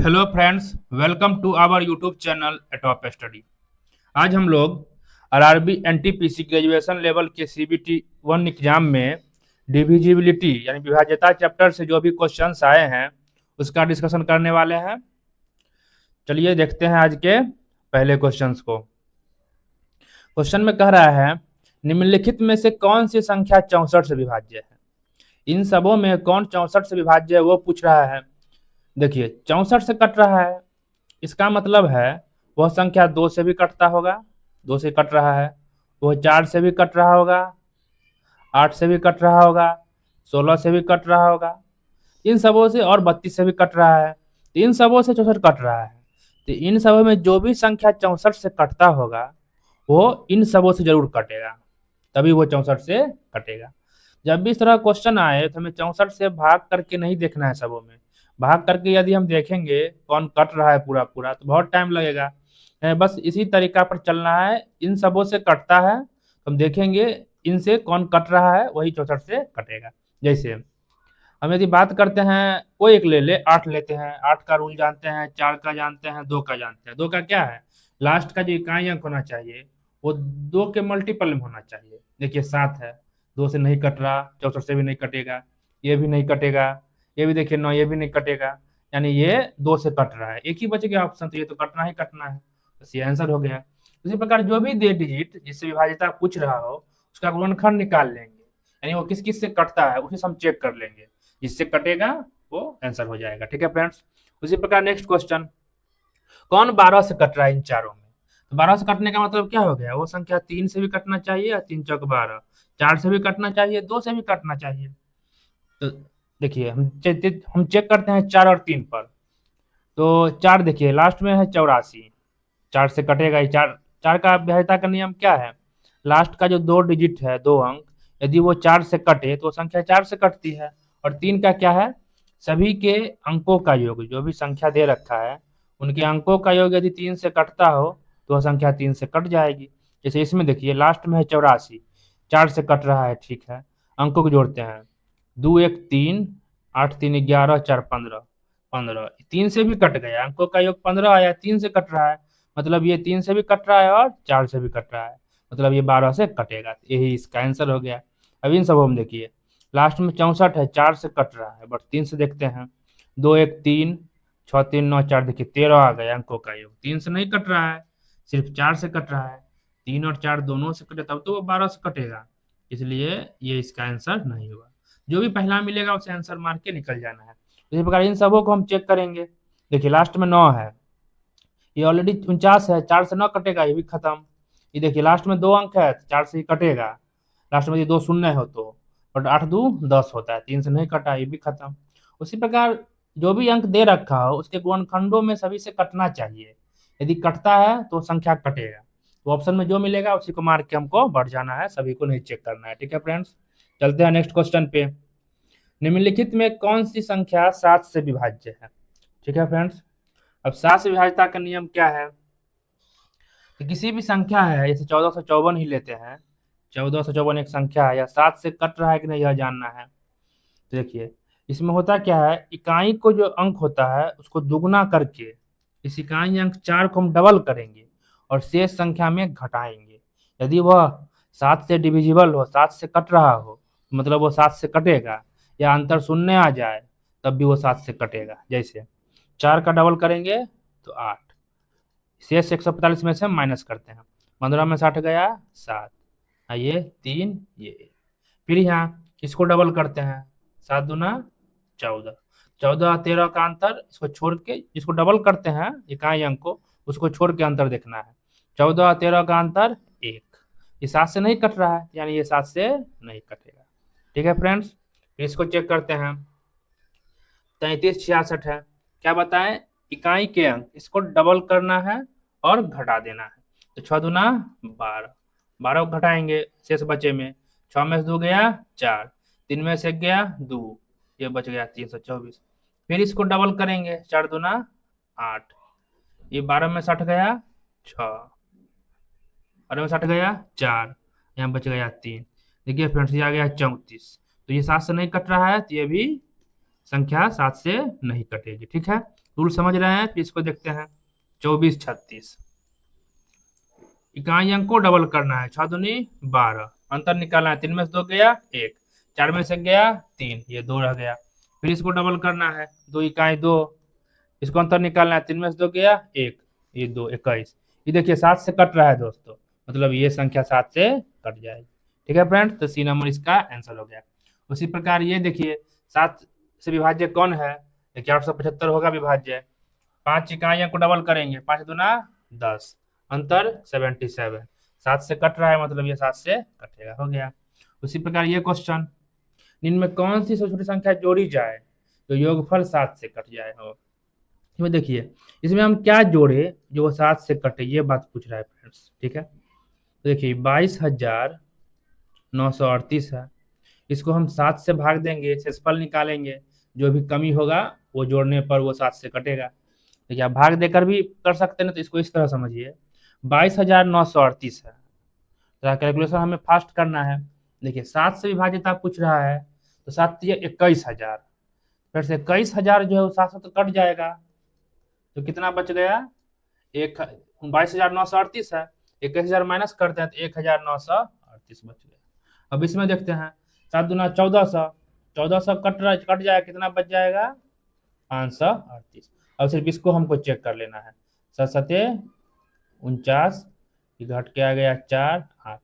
Hello friends, welcome to our YouTube channel top study. आज हम लोग आरआरबी एनटीपीसी ग्रेजुएशन लेवल के CBT 1 exam में डिविजिबिलिटी यानी विभाज्यता चैप्टर से जो भी क्वेश्चंस आए हैं उसका डिस्कशन करने वाले हैं। चलिए देखते हैं आज के पहले क्वेश्चंस को। क्वेश्चन में कह रहा है निम्नलिखित में से कौन सी संख्या 64 से विभाज्य है। इन सबों में कौन 64 से विभाज्य है वो पूछ रहा है। देखिए 64 से कट रहा है, इसका मतलब है वह संख्या 2 से भी कटता होगा, 2 से कट रहा है। वह 4 से भी कट रहा होगा, 8 से भी कट रहा होगा, 16 से भी कट रहा होगा, इन सबों से, और 32 से भी कट रहा है। तो इन सबों से 64 कट रहा है। तो इन सबों में जो भी संख्या 64 से कटता होगा वो इन सबों से जरूर कटेगा, तभी वो 64 से कटेगा। जब भी इस तरह क्वेश्चन आए तो हमें 64 से भाग करके नहीं देखना है, सबों में भाग करके यदि हम देखेंगे कौन कट रहा है पूरा पूरा तो बहुत टाइम लगेगा। बस इसी तरीका पर चलना है। इन सबों से कटता है तो हम देखेंगे इनसे कौन कट रहा है, वही 64 से कटेगा। जैसे हम यदि बात करते हैं, कोई एक ले ले, 8 लेते हैं। 8 का रूल जानते हैं, 4 का जानते हैं, 2 का जानते हैं। 2 का क्या है, लास्ट का जो इकाई अंक होना चाहिए वो 2 के मल्टीपल में होना चाहिए। देखिए 7 है, 2 से नहीं कट रहा, 64 से भी नहीं कटेगा, ये भी नहीं कटेगा, ये भी देखिए 9, ये भी नहीं कटेगा, यानी ये 2 से कट रहा है। एक ही बच गया ऑप्शन, तो ये तो कटना ही कटना है, बस ये आंसर हो गया। उसी प्रकार जो भी दे डिजिट जिससे विभाज्यता पूछ रहा हो उसका गुणनखंड निकाल लेंगे, यानी वो किस किस से कटता है उसे हम चेक कर लेंगे, जिससे कटेगा वो आंसर हो जाएगा। ठीक है फ्रेंड्स। उसी प्रकार नेक्स्ट क्वेश्चन, कौन 12 से कट रहा है इन चारों में। तो 12 से कटने का मतलब क्या हो गया, वो संख्या 3 से भी कटना चाहिए, या 3 चौक 12, 4 से भी कटना चाहिए, 2 से भी कटना चाहिए। तो देखिए हम चेक करते हैं 4 और 3 पर। तो 4 देखिए लास्ट में है 84, 4 से कटेगा ही। 4 4 का विभाज्यता का नियम क्या है, लास्ट का जो 2 डिजिट है, 2 अंक, यदि वो 4 से कटे तो संख्या 4 से कटती है। और 3 का क्या है, सभी के अंकों का योग, जो भी संख्या दे रखा है उनके अंकों का योग यदि 3 से कटता हो तो वह संख्या 3 से कट जाएगी। जैसे इसमें देखिए लास्ट में है 84, 4 से कट रहा है, ठीक है। अंकों को जोड़ते हैं, 2 1 3, 8 3 11, 4 15, 15, 3 से भी कट गया, अंकों का योग 15 आया, 3 से कट रहा है, मतलब ये 3 से भी कट रहा है और 4 से भी कट रहा है, मतलब ये 12 से कटेगा। यही इसका आंसर हो गया। अब इन सब हम देखिए, लास्ट में 64 है, 4 से कट रहा है, बट 3 से देखते हैं, 2 1 3, 6 3 9 4, देखिए 13 आ गया अंकों का योग, 3 से नहीं कट रहा है, सिर्फ 4 से कट रहा है। 3 और 4 दोनों से कटे तब तो वो 12 से कटेगा, इसलिए ये इसका आंसर नहीं हुआ। जो भी पहला मिलेगा उसे आंसर मार के निकल जाना है। इसी प्रकार इन सबों को हम चेक करेंगे। देखिए लास्ट में 9 है, ये ऑलरेडी 49 है, 4 से 9 कटेगा, ये भी खत्म। ये देखिए लास्ट में 2 अंक है, 4 से ही कटेगा, लास्ट में ये 2 शून्य हो तो, बट 8 2 10 होता है, 3 से नहीं कटा, ये भी खत्म। उसी प्रकार जो भी अंक दे रखा हो उसके गुणनखंडों में सभी से कटना चाहिए, यदि कटता है तो संख्या कटेगा। तो ऑप्शन में जो मिलेगा उसी को मार के हमको बढ़ जाना है, सभी को नहीं चेक करना है। ठीक है फ्रेंड्स, चलते हैं नेक्स्ट क्वेश्चन पे। निम्नलिखित में कौन सी संख्या 7 से विभाज्य है। ठीक है फ्रेंड्स, अब 7 से विभाज्यता का नियम क्या है, कि किसी भी संख्या है, जैसे 1454 ही लेते हैं, 1454 एक संख्या है, या 7 से कट रहा है कि नहीं यह जानना है। तो देखिए इसमें होता क्या है, इकाई को जो अंक होता है उसको दुगना करके इस इकाई अंक 4 को हम डबल करेंगे और शेष संख्या में घटाएंगे। यदि वह 7 से डिविजिबल हो, 7 से कट रहा हो, मतलब वो 7 से कटेगा, या अंतर शून्य आ जाए तब भी वो 7 से कटेगा। जैसे 4 का डबल करेंगे तो 8, शेष 145 में से हम माइनस करते हैं, 15 में 60 गया 7, ये 3, ये। फिर यहाँ इसको डबल करते हैं, 7 दूना 14, 14 13 का अंतर, इसको छोड़ के जिसको डबल करते हैं इकाई अंक को उसको छोड़ के अंतर देखना है। 14 13 का अंतर 1, ये 7 से नहीं कट रहा है, यानी ये 7 से नहीं कटेगा। ठीक है फ्रेंड्स, फिर इसको चेक करते हैं, 33 66 है, क्या बताएं, इकाई के अंक, इसको डबल करना है और घटा देना है। तो 6 दूना 12, 12 को घटाएंगे शेष बचे में, 6 में से 2 गया 4, 3 में से 1 गया 2, ये बच गया 324। फिर इसको डबल करेंगे, 4 दूना 8, ये 12 में 60 गया 6, 12 में 60 गया 4, यहाँ बच गया 3। देखिए फ्रेंड्स ये आ गया 34, तो ये 7 से नहीं कट रहा है, तो ये भी संख्या 7 से नहीं कटेगी। ठीक है, रूल समझ रहे हैं? तो इसको देखते हैं। 24 36 इकाई अंक को डबल करना है। 6 दूनी 12, अंतर निकालना है। 3 में से 2 गया 1, 4 में से गया 3, ये 2 रह गया। फिर इसको डबल करना है। 2 इकाई 2, इसको अंतर निकालना है। 3 में से 2 गया 1, ये 2 21। ये देखिए 7 से कट रहा है दोस्तों, मतलब ये संख्या 7 से कट जाएगी। ठीक है फ्रेंड्स, तो सी नंबर इसका आंसर हो गया। उसी प्रकार ये देखिए 7 से विभाज्य कौन है? देखिए 875 होगा विभाज्य। 5 इकाइयों को डबल करेंगे। 5 दूना 10, अंतर 77। 7 से कट रहा है, मतलब ये 7 से कटेगा, हो गया। उसी प्रकार ये क्वेश्चन, निम्न में कौन सी सबसे छोटी संख्या जोड़ी जाए तो योगफल 7 से कट जाए हो? इसमें देखिए, इसमें हम क्या जोड़े जो वो 7 से कटे, ये बात पूछ रहा है फ्रेंड्स। ठीक है, तो देखिए 22,938 है, इसको हम 7 से भाग देंगे, शेषफल निकालेंगे, जो भी कमी होगा वो जोड़ने पर वो 7 से कटेगा। देखिए आप भाग देकर भी कर सकते हैं, तो इसको इस तरह समझिए। 22,938 है, तो कैलकुलेशन हमें फास्ट करना है। देखिए 7 से विभाजित आप पूछ रहा है, तो 7 ये 21,000, फिर से 21,000 जो है वो 7 से तो कट जाएगा, तो कितना बच गया? 22,938 है, 21,000 माइनस करते हैं तो 1,938 बच गया। अब इसमें देखते हैं, 7 दूना 1400, 1400 कट जाएगा, कितना बच जाएगा? 538। अब सिर्फ इसको हमको चेक कर लेना है। 7 सते 49, घट के आ गया 4 8।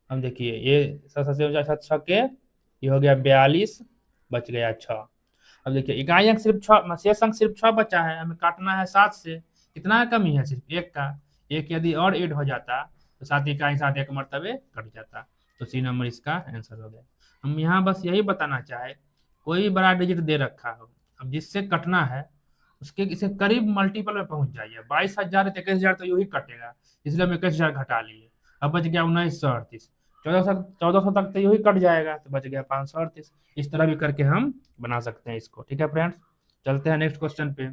हम देखिए ये 7 सते 49 7 के ये हो गया 42, बच गया 6। अब देखिए इकाई अंक सिर्फ 6, शेष अंक सिर्फ 6 बचा है, हमें काटना है 7 से। कितना कमी है? सिर्फ 1 का। 1 यदि और ऐड हो जाता तो 7 इकाई 7 एक मर्तबे कट जाता, तो सी नंबर इसका आंसर हो गया। हम यहाँ बस यही बताना चाहे, कोई भी बड़ा डिजिट दे रखा हो, अब जिससे कटना है उसके इसे करीब मल्टीपल में पहुंच जाइए। 22,000 तो 21,000 तो यूं ही कटेगा, इसलिए हम 21,000 घटा लिए। अब बच गया 1938, 1400 तक तो यूं ही कट जाएगा, तो बच गया 538। इस तरह भी करके हम बना सकते हैं इसको। ठीक है फ्रेंड्स, चलते हैं नेक्स्ट क्वेश्चन पे।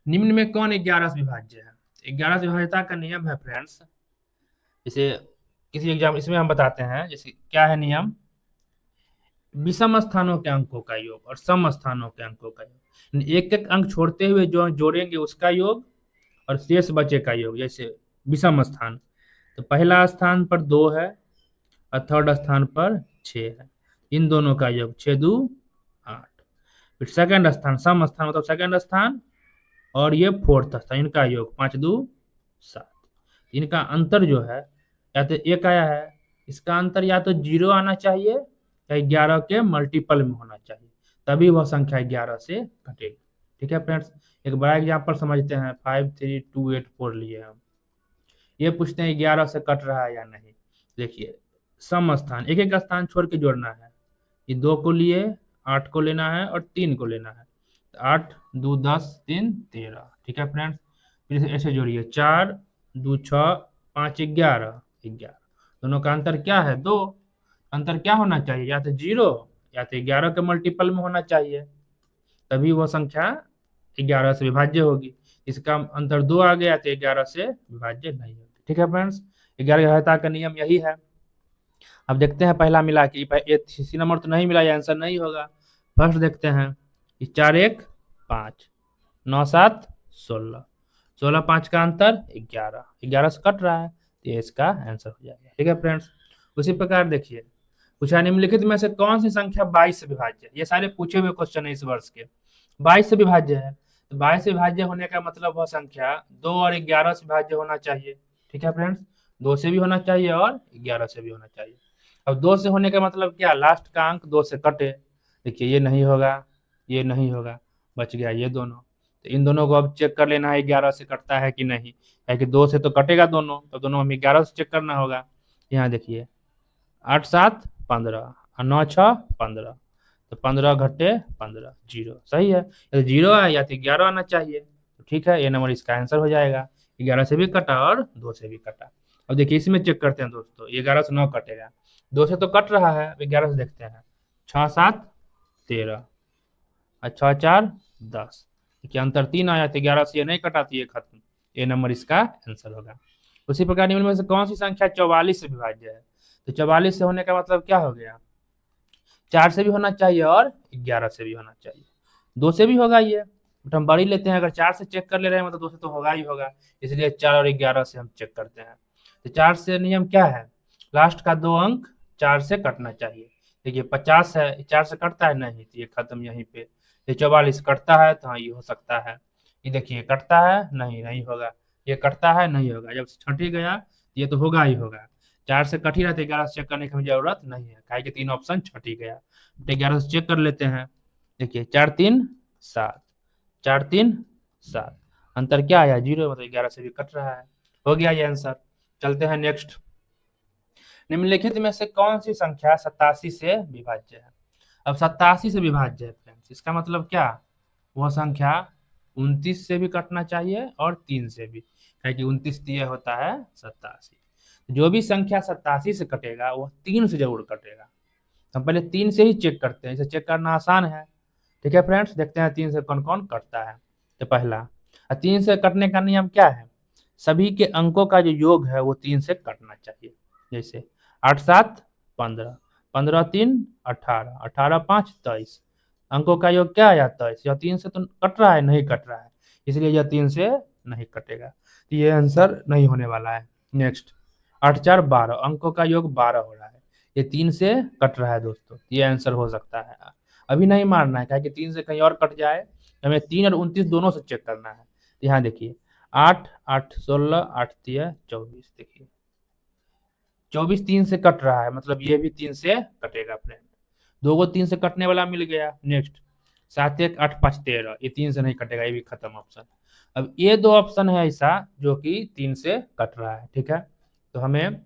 निम्न में कौन 11 से विभाज्य है? 11 से विभाज्यता का नियम है फ्रेंड्स, इसे किसी एग्जाम इसमें हम बताते हैं। जैसे क्या है नियम? विषम स्थानों के अंकों का योग और सम स्थानों के अंकों का योग, एक एक अंक छोड़ते हुए जो जोड़ेंगे उसका योग और शेष बचे का योग। जैसे विषम स्थान, तो पहला स्थान पर 2 है और थर्ड स्थान पर 6 है, इन दोनों का योग 6 2 8। फिर सेकंड स्थान, सम स्थान मतलब सेकंड स्थान और ये फोर्थ स्थान, इनका योग 5 2 7। इनका अंतर जो है, या तो 1 आया है, इसका अंतर या तो 0 आना चाहिए या 11 के मल्टीपल में होना चाहिए, तभी वह संख्या 11 से कटेगी। ठीक है फ्रेंड्स, एक बड़ा एग्जाम्पल समझते हैं। 5 3 2 8 4 लिए हम, ये पूछते हैं 11 से कट रहा है या नहीं। देखिए सम स्थान, एक एक स्थान छोड़ के जोड़ना है। ये 2 को लिए, 8 को लेना है और 3 को लेना है, 8 2 10 3 13। ठीक है फ्रेंड्स, फिर ऐसे जोड़िए, 4 2 6 5 11 11, दोनों का अंतर क्या है? 2। अंतर क्या होना चाहिए? या तो 0 या तो 11 के मल्टीपल में होना चाहिए, तभी वो संख्या 11 से विभाज्य होगी। इसका अंतर 2 आ गया तो 11 से विभाज्य नहीं होगी। ठीक है फ्रेंड्स, 11 विभाज्यता का नियम यही है। अब देखते हैं पहला मिला के, ये सी नंबर तो नहीं मिला, ये आंसर नहीं होगा। फर्स्ट देखते हैं, 4 1 5 9 7 16, 16 5 का अंतर 11, 11 से कट रहा है, तो ये इसका आंसर हो जाएगा। ठीक है फ्रेंड्स, उसी प्रकार देखिए पूछा, निम्नलिखित में से कौन सी संख्या 22 से विभाज्य है? ये सारे पूछे हुए क्वेश्चन है इस वर्ष के। 22 से विभाज्य है, तो 22 से विभाज्य होने का मतलब वह संख्या 2 और 11 से विभाज्य होना चाहिए। ठीक है फ्रेंड्स, 2 से भी होना चाहिए और 11 से भी होना चाहिए। अब 2 से होने का मतलब क्या? लास्ट का अंक 2 से कटे। देखिए ये नहीं होगा, ये नहीं होगा, बच गया ये दोनों। तो इन दोनों को अब चेक कर लेना है 11 से कटता है कि नहीं, क्योंकि 2 से तो कटेगा दोनों, तो दोनों हमें 11 से चेक करना होगा। यहाँ देखिए 8 7 15 और 9 6 15, तो 15 घटे 15 0, सही है। या तो 0 है या तो 11 आना चाहिए, तो ठीक है, ये नंबर इसका आंसर हो जाएगा। 11 से भी कटा और 2 से भी कटा। अब देखिए इसमें चेक करते हैं दोस्तों, 11 से 9 कटेगा, 2 से तो कट रहा है, 11 से देखते हैं। 6 7 13 और 6 4 10, देखिए अंतर 3 आया, तो 11 से ये नहीं कटा, तो ये खत्म, ये नंबर इसका आंसर होगा। उसी प्रकार निम्न में से कौन सी संख्या 44 से विभाज्य है? तो 44 से होने का मतलब क्या हो गया? 4 से भी होना चाहिए और 11 से भी होना चाहिए। 2 से भी होगा ये, बट हम बड़ी लेते हैं। अगर 4 से चेक कर ले रहे हैं मतलब 2 से तो होगा ही होगा, इसलिए 4 और 11 से हम चेक करते हैं। तो 4 से नियम क्या है, लास्ट का 2 अंक 4 से कटना चाहिए। देखिए 50 है, 4 से कटता है नहीं, तो ये खत्म यहीं पे। ये 44 कटता है तो हाँ ये हो सकता है। ये देखिए कटता है नहीं, नहीं होगा। ये कटता है नहीं होगा, जब छठ ही गया ये तो होगा ही होगा। 4 से कट ही रहते, 11 से चेक करने की हमें जरूरत नहीं है, काहे कि 3 ऑप्शन छट ही गया। तो 11 से चेक कर लेते हैं। देखिए 4 3 7, 4 3 7, अंतर क्या आया 0, मतलब 11 से भी कट रहा है। हो गया ये आंसर। चलते हैं नेक्स्ट। निम्नलिखित में से कौन सी संख्या 87 से विभाज्य है। अब 87 से विभाज्य है फ्रेंड्स, इसका मतलब क्या, वह संख्या 29 से भी कटना चाहिए और 3 से भी, क्योंकि 29 दिया होता है 87। जो भी संख्या 87 से कटेगा वह 3 से जरूर कटेगा। हम पहले 3 से ही चेक करते हैं, इसे चेक करना आसान है। ठीक है फ्रेंड्स, देखते हैं 3 से कौन कौन कटता है। तो पहला 3 से कटने का नियम क्या है, सभी के अंकों का जो योग है वो 3 से कटना चाहिए। जैसे 8 7 15, 15 3 18, 18 5 23, अंकों का योग क्या आया 23। यह 3 से तो कट रहा है नहीं, कट रहा है, इसलिए यह 3 से नहीं कटेगा, तो ये आंसर नहीं होने वाला है। नेक्स्ट 8 4 12, अंकों का योग 12 हो रहा है, ये 3 से कट रहा है दोस्तों, ये आंसर हो सकता है। अभी नहीं मारना है, क्या कि 3 से कहीं और कट जाए, हमें 3 और 29 दोनों से चेक करना है। यहाँ देखिए 8 8 16, 8 3 24, देखिए 24 3 से कट रहा है, मतलब ये भी 3 से कटेगा फ्रेंड। दो को 3 से कटने वाला मिल गया। नेक्स्ट 7 1 8 5 13, ये 3 से नहीं कटेगा, ये भी खत्म ऑप्शन। अब ये 2 ऑप्शन है ऐसा जो कि 3 से कट रहा है। ठीक है, तो हमें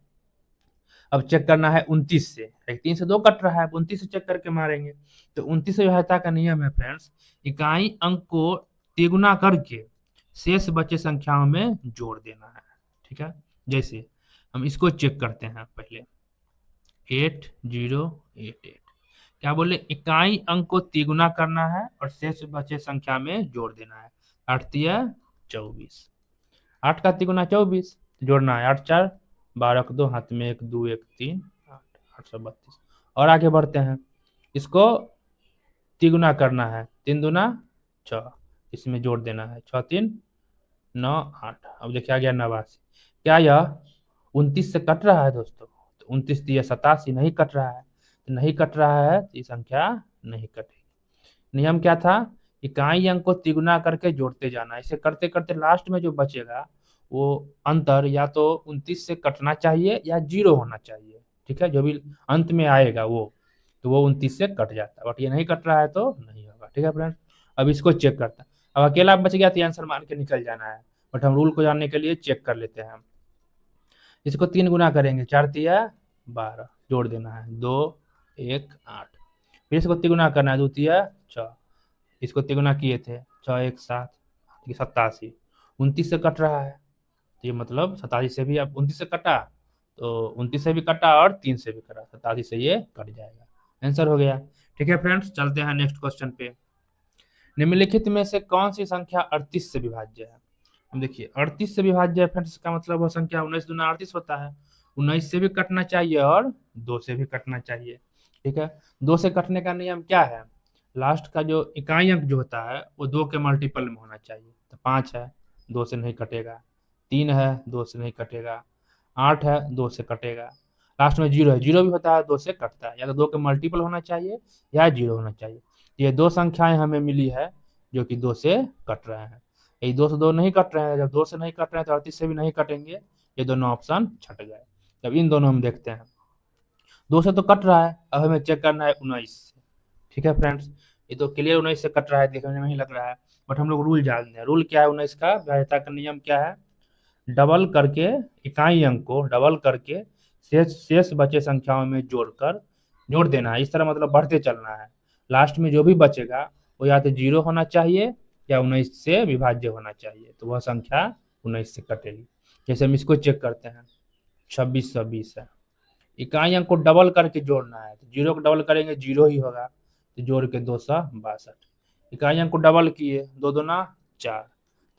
अब चेक करना है 29 से, 3 से 2 कट रहा है, 29 से चेक करके मारेंगे। तो 29 से विभाज्यता का नियम है फ्रेंड्स, इकाई अंक को तिगुना करके शेष बचे संख्याओं में जोड़ देना है। ठीक है, जैसे हम इसको चेक करते हैं पहले, 8088, क्या बोले, इकाई अंक को तिगुना करना है और शेष बचे संख्या में जोड़ देना है। 8 तिया 24, 8 का तिगुना 24, जोड़ना है 8 4 12 को 2, हाथ में 1 2 1 3 8, 832। और आगे बढ़ते हैं, इसको तिगुना करना है, 3 दूना 6, इसमें जोड़ देना है 6 3 9 8। अब देखिए आ गया 89। क्या यह 29 से कट रहा है दोस्तों, तो 29 दिया 87, नहीं कट रहा है, तो नहीं कट रहा है तो ये संख्या नहीं कटेगी। नियम क्या था, इकाई अंक को तिगुना करके जोड़ते जाना, इसे करते करते लास्ट में जो बचेगा वो अंतर या तो 29 से कटना चाहिए या 0 होना चाहिए। ठीक है, जो भी अंत में आएगा वो, तो वो 29 से कट जाता है, बट ये नहीं कट रहा है तो नहीं होगा। ठीक है फ्रेंड्स, अब इसको चेक करता है। अब अकेला बच गया तो आंसर मान के निकल जाना है, बट हम रूल को जानने के लिए चेक कर लेते हैं। इसको 3 गुना करेंगे, 4 तिया 12, जोड़ देना है 2 1 8। फिर इसको तिगुना करना है, 2 तिया 6, इसको तिगुना किए थे 6 1 7, 87, 29 से कट रहा है, तो ये मतलब 87 से भी, अब 29 से कटा तो 29 से भी कटा और 3 से भी कटा, 87 से ये कट जाएगा, आंसर हो गया। ठीक है फ्रेंड्स, चलते हैं नेक्स्ट क्वेश्चन पे। निम्नलिखित में से कौन सी संख्या 38 से विभाज्य है। हम देखिए 38 से विभाज्य है फ्रेंड्स, इसका मतलब वह संख्या 19 दूना 38 होता है। 19 से भी कटना चाहिए और 2 से भी कटना चाहिए। ठीक है, 2 से कटने का नियम क्या है, लास्ट का जो इकाई अंक जो होता है वो 2 के मल्टीपल में होना चाहिए। तो 5 है, 2 से नहीं कटेगा, 3 है, 2 से नहीं कटेगा, 8 है, 2 से कटेगा, लास्ट में 0 है, 0 भी होता है 2 से कटता है, या तो 2 के मल्टीपल होना चाहिए या 0 होना चाहिए। ये 2 संख्याएं हमें मिली है जो कि 2 से कट रहे हैं। ये 2 से 2 नहीं कट रहे हैं, जब 2 से नहीं कट रहे हैं तो 38 से भी नहीं कटेंगे, ये दोनों ऑप्शन छट गए। जब इन दोनों हम देखते हैं, 2 से तो कट रहा है, अब हमें चेक करना है 19 से। ठीक है फ्रेंड्स, ये तो क्लियर 19 से कट रहा है, देखने में ही लग रहा है, बट हम लोग रूल जानते हैं। रूल क्या है 19 का, विभाज्यता का नियम क्या है, डबल करके इकाई अंक को डबल करके शेष शेष बचे संख्याओं में जोड़ देना है। इस तरह मतलब बढ़ते चलना है, लास्ट में जो भी बचेगा वो या तो 0 होना चाहिए या 19 से विभाज्य होना चाहिए, तो वह संख्या 19 से कटेगी। जैसे हम इसको चेक करते हैं, 2620 है, इकाई अंक को डबल करके जोड़ना है, तो 0 को डबल करेंगे 0 ही होगा, तो जोड़ के 262, इकाई अंक को डबल किए 2 दूना 4,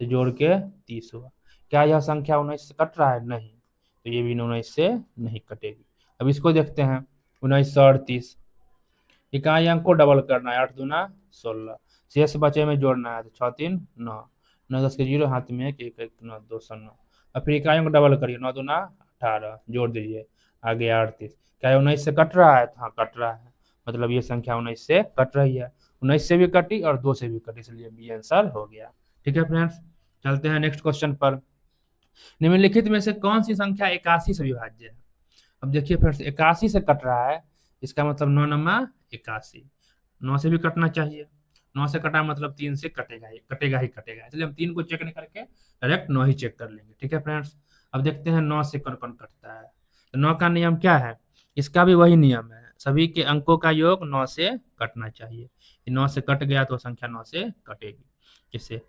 तो जोड़ के 30 हुआ। क्या यह संख्या 19 से कट रहा है, नहीं, तो ये भी 19 से नहीं कटेगी। अब इसको देखते हैं 1938, इकाई अंक को डबल करना है, 8 दूना 16, शेष बचे में जोड़ना है, तो 6 3 9, 9 10 के 0, हाथ में 1 1 1 9 209। अब फिर इकाइयों को डबल करिए, 9 दूना 18, जोड़ दीजिए, आ गया 38। क्या ये 19 से कट रहा है? हाँ कट रहा है, मतलब ये संख्या 19 से कट रही है, 19 से भी कटी और 2 से भी कटी, इसलिए बी आंसर हो गया। ठीक है फ्रेंड्स, चलते हैं नेक्स्ट क्वेश्चन पर। निम्नलिखित में से कौन सी संख्या 81 से विभाज्य है? अब देखिए फ्रेंड्स, 81 से कट रहा है, इसका मतलब 9 नमा 81, 9 से भी कटना चाहिए, 9 से कटा मतलब 3 से कटेगा ही कटेगा, इसलिए हम 3 को चेक नहीं करके डायरेक्ट 9 ही चेक कर लेंगे। ठीक है फ्रेंड्स, अब देखते हैं 9 से कौन कौन कटता है। तो 9 का नियम क्या है? इसका भी वही नियम है, सभी के अंकों का योग 9 से कटना चाहिए, 9 से कट गया तो संख्या 9 से कटेगी। जैसे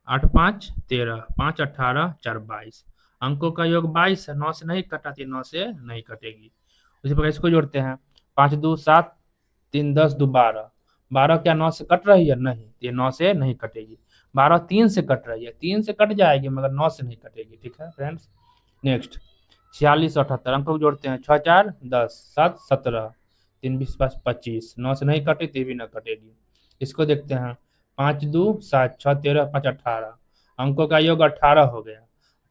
8 5 13, 5 18, 4 22, अंकों का योग 22 है, 9 से नहीं कटा तो 9 से नहीं कटेगी। उसी प्रकार इसको जोड़ते हैं, 5 2 7, 3 10 2 12, 12 क्या 9 से कट रही है? नहीं, ये 9 से नहीं कटेगी। 12 3 से कट रही है, 3 से कट जाएगी मगर 9 से नहीं कटेगी। ठीक है फ्रेंड्स, नेक्स्ट 46 78, अंकों को जोड़ते हैं, 6 4 10, 7 17, 3 20 25, 9 से नहीं कटी तो भी ना कटेगी। इसको देखते हैं, 5 2 7, 6 13, 5 18, अंकों का योग 18 हो गया,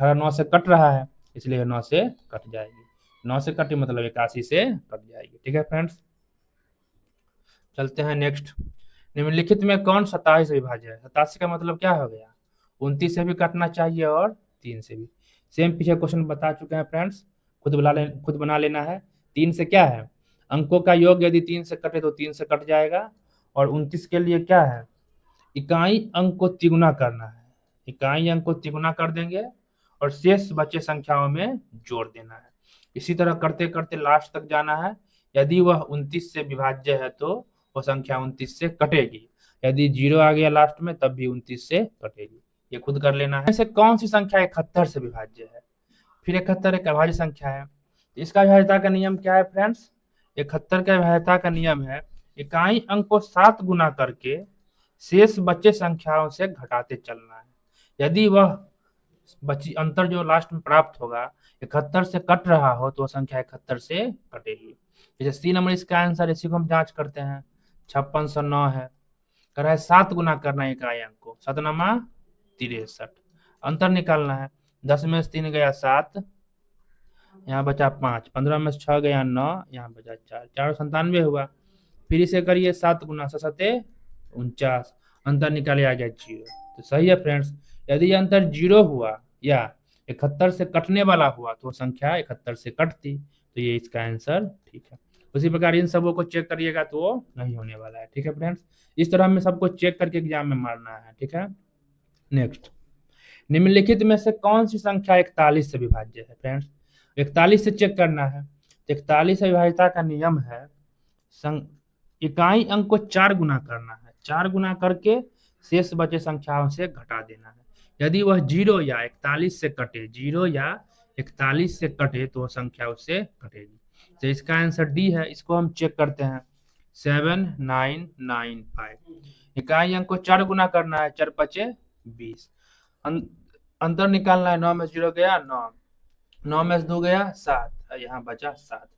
18 9 से कट रहा है, इसलिए 9 से कट जाएगी, 9 से कटी मतलब 81 से कट जाएगी। ठीक है फ्रेंड्स, चलते हैं नेक्स्ट। निम्नलिखित में कौन 27 से विभाज्य है? 87 का मतलब क्या हो गया? 29 से भी कटना चाहिए और 3 से भी। सेम पीछे क्वेश्चन बता चुके हैं फ्रेंड्स, खुद बना लेना है। 3 से क्या है? अंकों का योग यदि 3 से कटे तो 3 से कट जाएगा, और 29 के लिए क्या है? इकाई अंक को तिगुना करना है, इकाई अंक को तिगुना कर देंगे और शेष बचे संख्याओं में जोड़ देना है। इसी तरह करते करते लास्ट तक जाना है। यदि वह 29 से विभाज्य है तो वह संख्या 29 से कटेगी, यदि 0 आ गया लास्ट में तब भी 29 से कटेगी, ये खुद कर लेना है। ऐसे कौन सी संख्या 71 से विभाज्य है? फिर 71 एक अभाज्य संख्या है, इसका विभाज्यता का नियम क्या है फ्रेंड्स? 71 का विभाज्यता का नियम है, इकाई अंक को 7 गुना करके शेष बचे संख्याओं से घटाते चलना है। यदि वह बची अंतर जो लास्ट में प्राप्त होगा 71 से कट रहा हो तो संख्या 71 से कटेगी। जैसे सी नंबर इसका आंसर, इसी को हम जांच करते हैं, 5609 है, कर रहा है 7 गुना करना है इकाई अंक को, 7 नमा 63, अंतर निकालना है, 10 में से 3 गया 7, यहाँ बचा 5, 15 में से 6 गया 9, यहाँ बचा 4, 497 हुआ। फिर इसे करिए 7 गुना 7 49, अंतर निकाले आ गया 0। तो सही है फ्रेंड्स, यदि ये अंतर 0 हुआ या 71 से कटने वाला हुआ तो संख्या 71 से कटती, तो ये इसका आंसर ठीक है। उसी प्रकार इन सबों को चेक करिएगा तो वो नहीं होने वाला है। ठीक है फ्रेंड्स, इस तरह हमें सबको चेक करके एग्जाम में मारना है। ठीक है, नेक्स्ट, निम्नलिखित में से कौन सी संख्या 41 से विभाज्य है? फ्रेंड्स 41 से चेक करना है, 41 से विभाज्यता का नियम है, इकाई अंक को 4 गुना करना है, 4 गुना करके शेष बचे संख्याओं से घटा देना है। यदि वह 0 या 41 से कटे, 0 या 41 से कटे तो संख्या उससे कटेगी। तो इसका आंसर डी है, इसको हम चेक करते हैं, 7995। इकाई अंक को 4 गुना करना है, 4 पचे 20, अंतर निकालना है, 9 में 0 गया 9, 9 में से 2 गया 7, यहाँ बचा 7।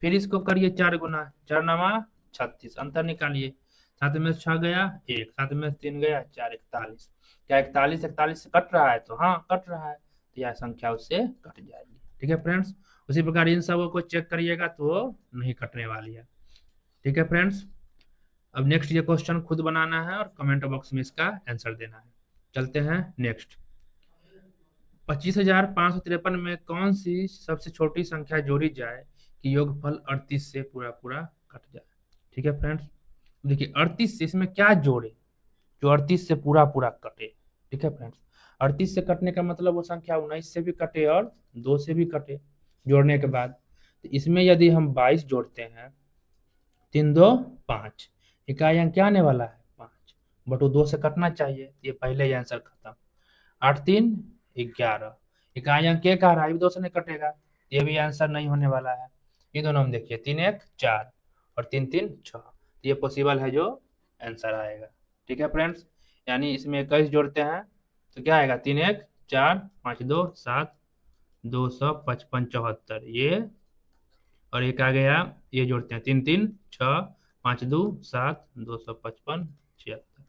फिर इसको करिए 4 गुना, 4 नमा 36, अंतर निकालिए, 7 में से 6 गया 1, 7 में से 3 गया 4, 41। क्या 41 से कट रहा है? तो हाँ कट रहा है, तो यह संख्या उससे कट जाएगी। ठीक है फ्रेंड्स, उसी प्रकार इन सबों को चेक करिएगा तो नहीं कटने वाली है। ठीक है फ्रेंड्स, अब नेक्स्ट ये क्वेश्चन खुद बनाना है और कमेंट बॉक्स में इसका आंसर देना है। चलते हैं नेक्स्ट। 25,553 में कौन सी सबसे छोटी संख्या जोड़ी जाए कि योगफल 38 से पूरा पूरा कट जाए? ठीक है फ्रेंड्स, देखिए 38 से इसमें क्या जोड़े जो 38 से पूरा पूरा कटे? ठीक है फ्रेंड्स, 38 से कटने का मतलब वो संख्या 19 से भी कटे और 2 से भी कटे जोड़ने के बाद। तो इसमें यदि हम 22 जोड़ते हैं, 3 2 5, इकाई अंक क्या आने वाला है? 5, बटू 2 से कटना चाहिए, ये पहले ही आंसर खत्म। 8 3 11, इकाई अंक एक आ रहा है, 2 से नहीं कटेगा, ये भी आंसर नहीं होने वाला है। ये दोनों हम देखिए, 3 1 4 और 3 3 6, ये पॉसिबल है जो आंसर आएगा। ठीक है फ्रेंड्स, यानी इसमें 21 जोड़ते हैं तो क्या आएगा? 3 1 4 5 2 7, 255 74, ये और एक आ गया, ये जोड़ते हैं 3 3 6 5 2 7, 255 76,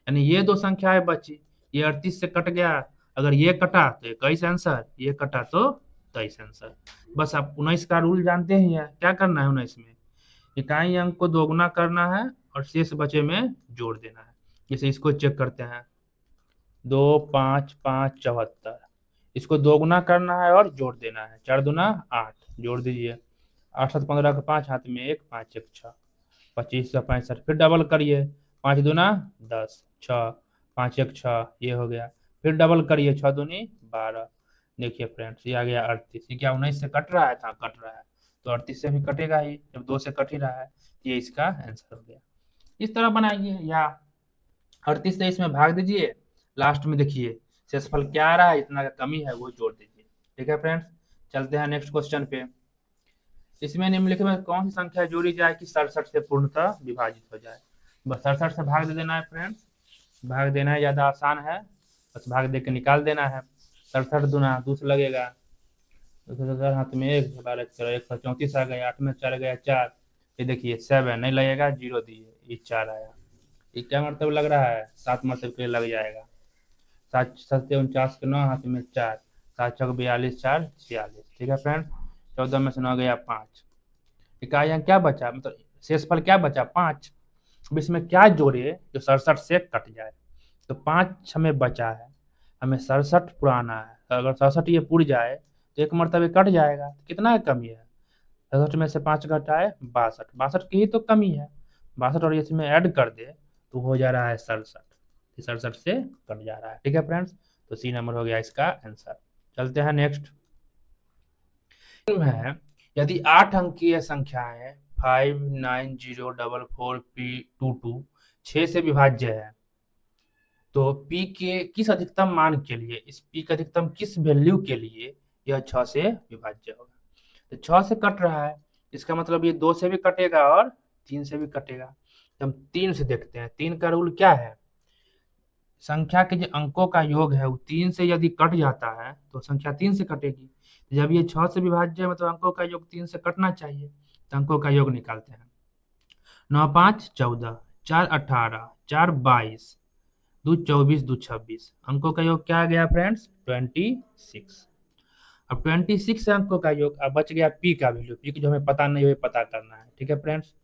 यानी ये दो संख्याएं बची। ये 38 से कट गया, अगर ये कटा तो 21 आंसर, ये कटा तो 23 आंसर। बस आप 19 का रूल जानते ही हैं, क्या करना है 19 में, इकाई अंक को दोगुना करना है और शेष बचे में जोड़ देना है। जैसे इसको चेक करते हैं, 2 5 5 74, इसको दोगुना करना है और जोड़ देना है, 4 दूना 8, जोड़ दीजिए, 8 7 15 का 5, हाथ में 1, 5 1 6, 2565। फिर डबल करिए, 5 दूना 10, 6, 5 1 6, ये हो गया। फिर डबल करिए, 6 दूनी 12। देखिए फ्रेंड्स, ये आ गया 38। ये क्या 19 से कट रहा है? था, कट रहा है, तो 38 से भी कटेगा ही, जब 2 से कट ही रहा है। ये इसका आंसर हो गया। इस तरह बनाइए, या 38 से इसमें भाग दीजिए, लास्ट में देखिए शेषफल क्या आ रहा है, इतना का कमी है वो जोड़ दीजिए। ठीक है फ्रेंड्स, चलते हैं नेक्स्ट क्वेश्चन पे। इसमें निम्नलिखित में कौन सी संख्या जोड़ी जाए कि 67 से पूर्णतः विभाजित हो जाए? बस 67 से भाग दे देना है फ्रेंड्स, भाग देना है, ज्यादा आसान है, बस भाग दे के निकाल देना है। 67 दूना 2 लगेगा, 2 हाथ में 1, 12 134 आ गया, 8 में 4 गया 4, ये देखिए 7 नहीं लगेगा, 0 दिए, ये 4 आया। ये क्या मतलब लग रहा है? 7 मतलब के लिए लग जाएगा। 7 7 49 के 9, हाथ में 4, 7 चौक 42, 4 46। ठीक है फ्रेंड्स, 14 में से 9 गया 5। इकाई अंक क्या बचा, मतलब शेषफल क्या बचा? 5। अब इसमें क्या जोड़े जो 67 से कट जाए? तो 5 हमें बचा है, हमें 67 पुराना है, अगर 67 ये पुर जाए तो एक मरतबे कट जाएगा, तो कितना है कमी है? 67 में से 5 घटाए 62, 62 की ही तो कमी है, 62 और इसमें ऐड कर दे तो हो जा रहा है 67, 67 से कट जा रहा है। ठीक है फ्रेंड्स, तो सी नंबर हो गया इसका आंसर। चलते हैं नेक्स्ट है, यदि 8 अंकीय संख्याएं 590444P22 6 से विभाज्य है, तो P के किस अधिकतम मान के लिए, इस P के अधिकतम किस वैल्यू के लिए यह 6 से विभाज्य होगा? तो 6 से कट रहा है, इसका मतलब ये 2 से भी कटेगा और 3 से भी कटेगा। तो हम 3 से देखते हैं, 3 का रूल क्या है? संख्या के जो अंकों का योग है वो 3 से यदि कट जाता है तो संख्या 3 से कटेगी। जब ये 6 से विभाज्य है मतलब अंकों का योग 3 से कटना चाहिए, तो अंकों का योग निकालते हैं। 9 5 14, 4 18, 4 22, 2 24, 2 26, अंकों का योग क्या आ गया फ्रेंड्स? 26। अब 26 अंकों का योग, अब बच गया पी का वैल्यू, पी की जो हमें पता नहीं है पता करना है। ठीक है फ्रेंड्स,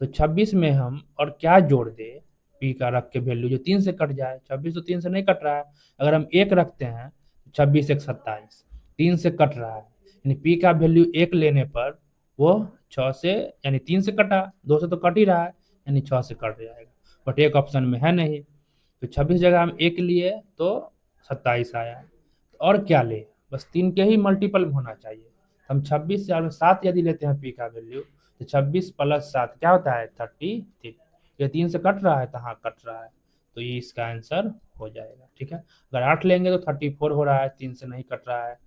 तो 26 में हम और क्या जोड़ दे, पी का रख के वैल्यू जो 3 से कट जाए। 26 तो 3 से नहीं कट रहा है, अगर हम 1 रखते हैं तो 26 1 27, 3 से कट रहा है, यानी पी का वैल्यू 1 लेने पर वो 6 से, यानी 3 से कटा, 2 से तो कट ही रहा है, यानी 6 से कट जाएगा, बट एक ऑप्शन में है नहीं, तो 26 जगह हम 1 लिए तो 27 आया। तो और क्या ले, बस 3 के ही मल्टीपल में होना चाहिए। हम 26 से 7 यदि लेते हैं पी का वैल्यू, तो 26 + 7 क्या होता है? 33। ये 3 से कट रहा है तो हाँ कट रहा है, तो ये इसका आंसर हो जाएगा। ठीक है, अगर 8 लेंगे तो 34 हो रहा है, 3 से नहीं कट रहा है।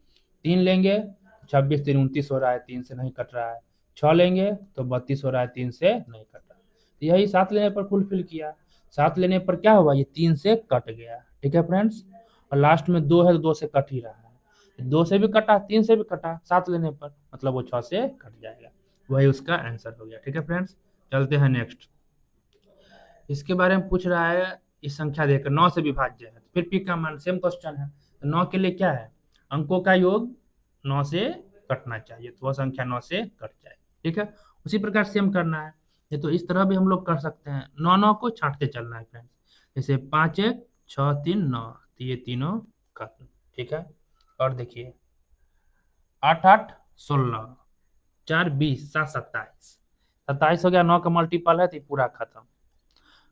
3 लेंगे 26 3 29 हो रहा है, 3 से नहीं कट रहा है। 6 लेंगे तो 32 हो रहा है, 3 से नहीं कट रहा है। तो यही 7 लेने पर फुलफिल किया, 7 लेने पर क्या हुआ? ये 3 से कट गया। ठीक है फ्रेंड्स, और लास्ट में 2 है तो 2 से कट ही रहा है, 2 से भी कटा, 3 से भी कटा, 7 लेने पर मतलब वो 6 से कट जाएगा, वही उसका आंसर हो गया। ठीक है फ्रेंड्स, चलते हैं नेक्स्ट। इसके बारे में पूछ रहा है, इस संख्या देकर 9 से विभाज्य है, तो फिर पी का मान, सेम क्वेश्चन है, तो 9 के लिए क्या है? अंकों का योग 9 से कटना चाहिए, तो वह संख्या 9 से कट जाए। ठीक है, उसी प्रकार सेम करना है, ये तो इस तरह भी हम लोग कर सकते हैं, 9 9 को छांटते चलना है फ्रेंड्स, जैसे 5 1 6 3 9, तो ये तीनों खत्म। ठीक है, और देखिए 8 8 16, 4 20, 7 27, 27 हो गया, 9 का मल्टीपल है तो ये पूरा खत्म।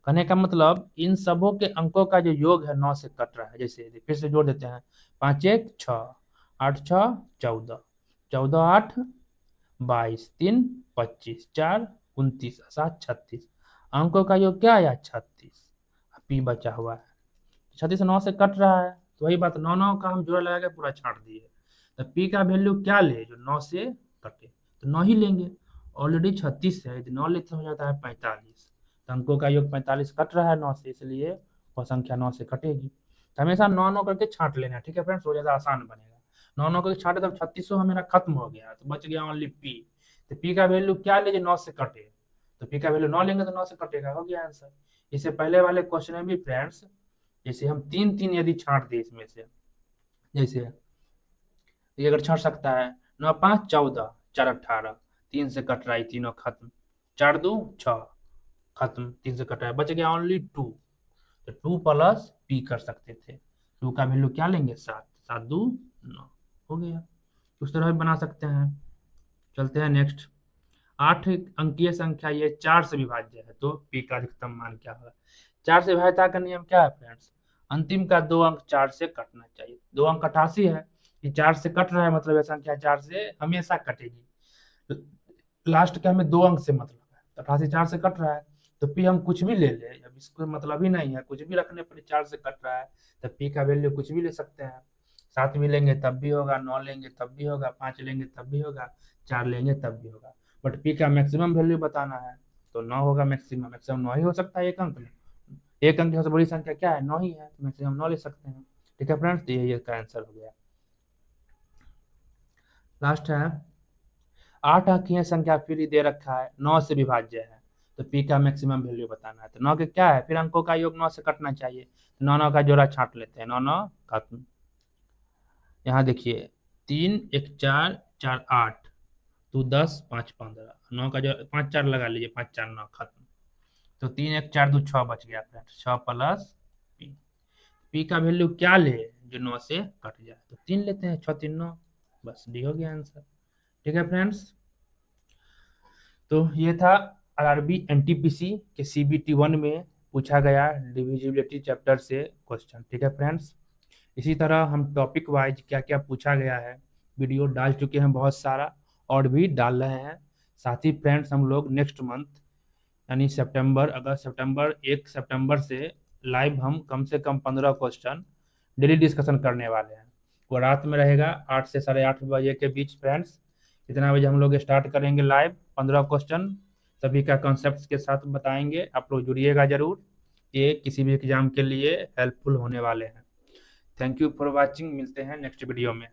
कहने का मतलब इन सबों के अंकों का जो योग है 9 से कट रहा है। जैसे फिर से जोड़ देते हैं, 5 1 6, 8 6 14, 14 8 22, 3 25, 4 29, 7 36, अंकों का योग क्या आया? 36। पी बचा हुआ है, 36 9 से कट रहा है, तो वही बात, 9 9 का हम जोड़ा लगा के पूरा छांट दिए। तो पी का वैल्यू क्या ले जो 9 से कटे, तो 9 ही लेंगे, ऑलरेडी 36 है, यदि 9 लेते हो जाता है 45, तो अंकों का योग 45 कट रहा है 9 से, इसलिए वह संख्या 9 से कटेगी। तो हमेशा 9 9 करके छांट लेना। ठीक है फ्रेंड्स, वो ज़्यादा आसान बनेगा। 9 9 करके छांटे तब 3600 मेरा खत्म हो गया, तो बच गया ओनली पी। तो पी का वैल्यू क्या ले जो 9 से कटे, तो पी का वैल्यू 9 लेंगे तो 9 से कटेगा, हो गया आंसर। इससे पहले वाले क्वेश्चन में भी फ्रेंड्स जैसे हम 3 3 यदि छांट दे इसमें से, जैसे ये अगर छांट सकता है 9 5 14 4 18, 3 से कट रहा है, तीनों खत्म, 4 2 6 खत्म, 3 से कट रहा है, बच गया ओनली 2। तो 2 प्लस पी कर सकते थे, 2 का वैल्यू क्या लेंगे 7, 7 2 9, हो गया। उस तरह भी बना सकते हैं। चलते हैं नेक्स्ट। 8 अंकीय संख्या ये 4 से विभाज्य है, तो पी का अधिकतम मान क्या होगा। 4 से विभाज्यता का नियम क्या है फ्रेंड्स, अंतिम का 2 अंक 4 से कटना चाहिए। 2 अंक 88 है, ये 4 से कट रहा है, मतलब यह संख्या 4 से हमेशा कटेगी। लास्ट का हमें 2 अंक से मतलब है, तो 88 4 से कट रहा है, तो पी हम कुछ भी ले ले, अब इसको मतलब ही नहीं है, कुछ भी रखने पर 4 से कट रहा है, तो पी का वैल्यू कुछ भी ले सकते हैं। 7 भी लेंगे तब भी होगा, 9 लेंगे तब भी होगा, 5 लेंगे तब भी होगा, 4 लेंगे तब भी होगा। बट पी का मैक्सिमम वैल्यू बताना है, तो 9 होगा मैक्सिमम। मैक्सिमम 9 ही हो सकता है एक अंक में, एक अंक की सबसे बड़ी संख्या क्या है 9 ही है, तो मैक्सिमम 9 ले सकते हैं। ठीक है फ्रेंड्स, तो ये इसका आंसर हो गया। लास्ट है 8 अंकीय संख्या फिर ही दे रखा है, 9 से विभाज्य है, तो पी का मैक्सिमम वैल्यू बताना है। तो 9 के क्या है, फिर अंकों का योग 9 से कटना चाहिए, 9 9 का जोड़ा छांट लेते हैं, 9 9 खत्म। यहाँ देखिए 3 1 4 4 8, 2 10 5 15, 9 का जो 5 4 लगा लीजिए, 5 4 9 खत्म। तो 3 1 4 2 6 बच गया फ्रेंड, 6 प्लस पी। पी का वैल्यू क्या ले जो 9 से कट जाए, तो 3 लेते हैं, 6 3 9, बस डी हो गया आंसर। ठीक है फ्रेंड्स, तो ये था आरआरबी एनटीपीसी के सीबीटी 1 में पूछा गया डिविजिबिलिटी चैप्टर से क्वेश्चन। ठीक है फ्रेंड्स, इसी तरह हम टॉपिक वाइज क्या क्या पूछा गया है वीडियो डाल चुके हैं बहुत सारा, और भी डाल रहे हैं। साथ ही फ्रेंड्स हम लोग नेक्स्ट मंथ यानी सितंबर, अगस्त सितंबर 1 सितंबर से लाइव हम कम से कम 15 क्वेश्चन डेली डिस्कशन करने वाले हैं। वो रात में रहेगा 8 से 8:30 बजे के बीच फ्रेंड्स, इतना बजे हम लोग स्टार्ट करेंगे लाइव। 15 क्वेश्चन सभी का कॉन्सेप्ट के साथ बताएंगे, आप लोग जुड़िएगा जरूर, ये किसी भी एग्जाम के लिए हेल्पफुल होने वाले हैं। थैंक यू फॉर वॉचिंग, मिलते हैं नेक्स्ट वीडियो में।